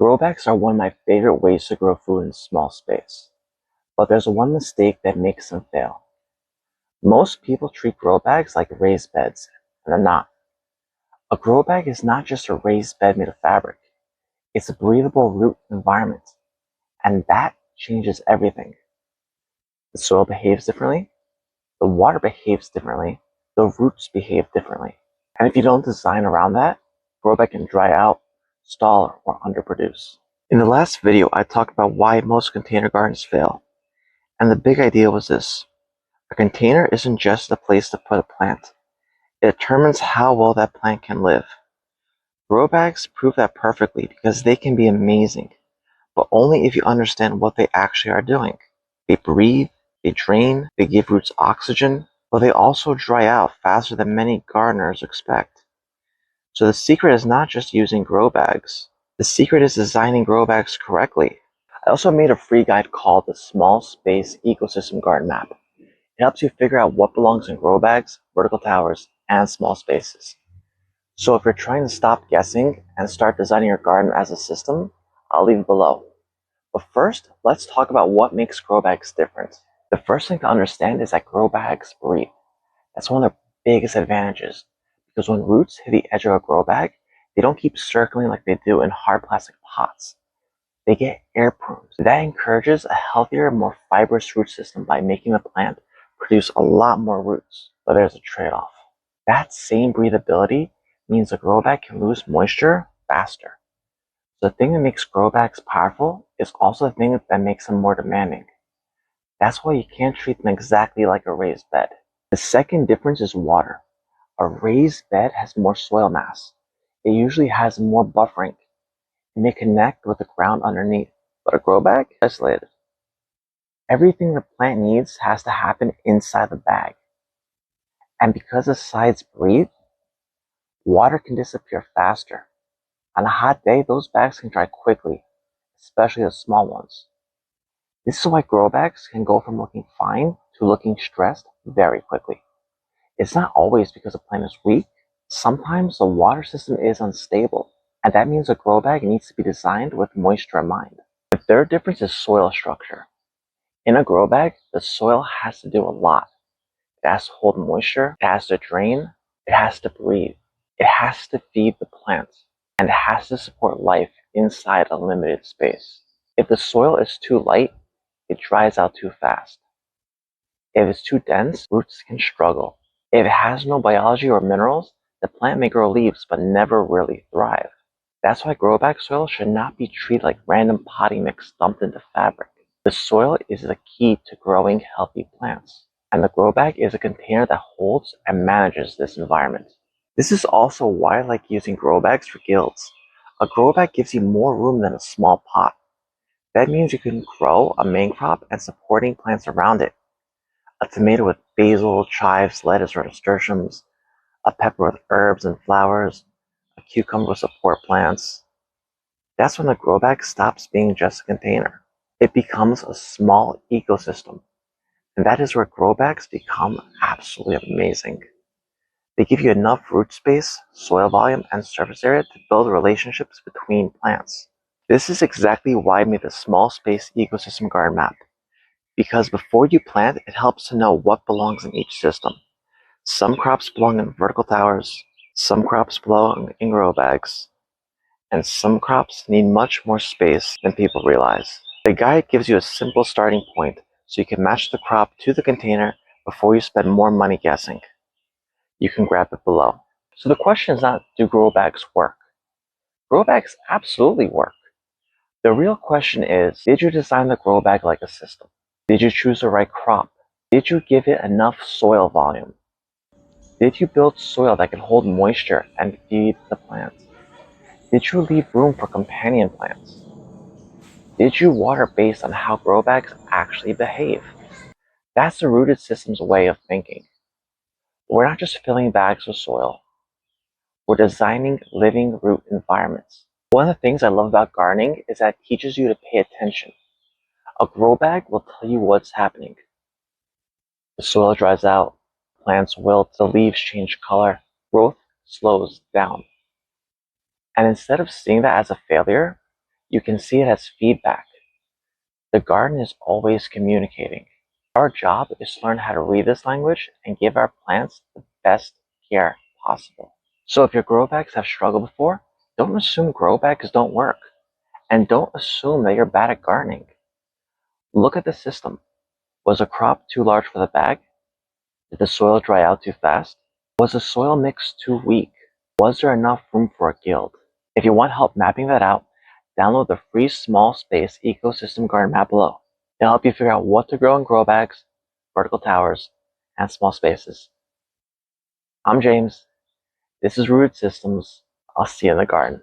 Grow bags are one of my favorite ways to grow food in small space, but there's one mistake that makes them fail. Most people treat grow bags like raised beds, and they're not. A grow bag is not just a raised bed made of fabric. It's a breathable root environment, and that changes everything. The soil behaves differently, the water behaves differently, the roots behave differently. And if you don't design around that, grow bag can dry out, stall, or underproduce. In the last video, I talked about why most container gardens fail. And the big idea was this. A container isn't just a place to put a plant. It determines how well that plant can live. Grow bags prove that perfectly because they can be amazing, but only if you understand what they actually are doing. They breathe, they drain, they give roots oxygen, but they also dry out faster than many gardeners expect. So the secret is not just using grow bags. The secret is designing grow bags correctly. I also made a free guide called the Small Space Ecosystem Garden Map. It helps you figure out what belongs in grow bags, vertical towers, and small spaces. So if you're trying to stop guessing and start designing your garden as a system, I'll leave it below. But first, let's talk about what makes grow bags different. The first thing to understand is that grow bags breathe. That's one of their biggest advantages, because when roots hit the edge of a grow bag, they don't keep circling like they do in hard plastic pots. They get air pruned. That encourages a healthier, more fibrous root system by making the plant produce a lot more roots. But there's a trade-off. That same breathability means a grow bag can lose moisture faster. The thing that makes grow bags powerful is also the thing that makes them more demanding. That's why you can't treat them exactly like a raised bed. The second difference is water. A raised bed has more soil mass. It usually has more buffering. It may connect with the ground underneath, but a grow bag is isolated. Everything the plant needs has to happen inside the bag. And because the sides breathe, water can disappear faster. On a hot day, those bags can dry quickly, especially the small ones. This is why grow bags can go from looking fine to looking stressed very quickly. It's not always because the plant is weak. Sometimes the water system is unstable, and that means a grow bag needs to be designed with moisture in mind. The third difference is soil structure. In a grow bag, the soil has to do a lot. It has to hold moisture, it has to drain, it has to breathe, it has to feed the plants, and it has to support life inside a limited space. If the soil is too light, it dries out too fast. If it's too dense, roots can struggle. If it has no biology or minerals, the plant may grow leaves but never really thrive. That's why grow bag soil should not be treated like random potting mix dumped into fabric. The soil is the key to growing healthy plants, and the grow bag is a container that holds and manages this environment. This is also why I like using grow bags for guilds. A grow bag gives you more room than a small pot. That means you can grow a main crop and supporting plants around it. A tomato with basil, chives, lettuce, or nasturtiums, a pepper with herbs and flowers, a cucumber with support plants. That's when the grow bag stops being just a container. It becomes a small ecosystem. And that is where grow bags become absolutely amazing. They give you enough root space, soil volume, and surface area to build relationships between plants. This is exactly why I made the Small Space Ecosystem Garden Map. Because before you plant, it helps to know what belongs in each system. Some crops belong in vertical towers, some crops belong in grow bags, and some crops need much more space than people realize. The guide gives you a simple starting point so you can match the crop to the container before you spend more money guessing. You can grab it below. So the question is not, do grow bags work? Grow bags absolutely work. The real question is, did you design the grow bag like a system? Did you choose the right crop? Did you give it enough soil volume? Did you build soil that can hold moisture and feed the plants? Did you leave room for companion plants? Did you water based on how grow bags actually behave? That's the rooted systems way of thinking. We're not just filling bags with soil. We're designing living root environments. One of the things I love about gardening is that it teaches you to pay attention. A grow bag will tell you what's happening. The soil dries out, plants wilt, the leaves change color, growth slows down. And instead of seeing that as a failure, You can see it as feedback. The garden is always communicating. Our job is to learn how to read this language and give our plants the best care possible. So if your grow bags have struggled before, don't assume grow bags don't work. And don't assume that you're bad at gardening. Look at the system. Was a crop too large for the bag? Did the soil dry out too fast? Was the soil mix too weak? Was there enough room for a guild? If you want help mapping that out, download the free small space ecosystem garden map below. It'll help you figure out what to grow in grow bags, vertical towers, and small spaces. I'm James. This is Rooted Systems. I'll see you in the garden.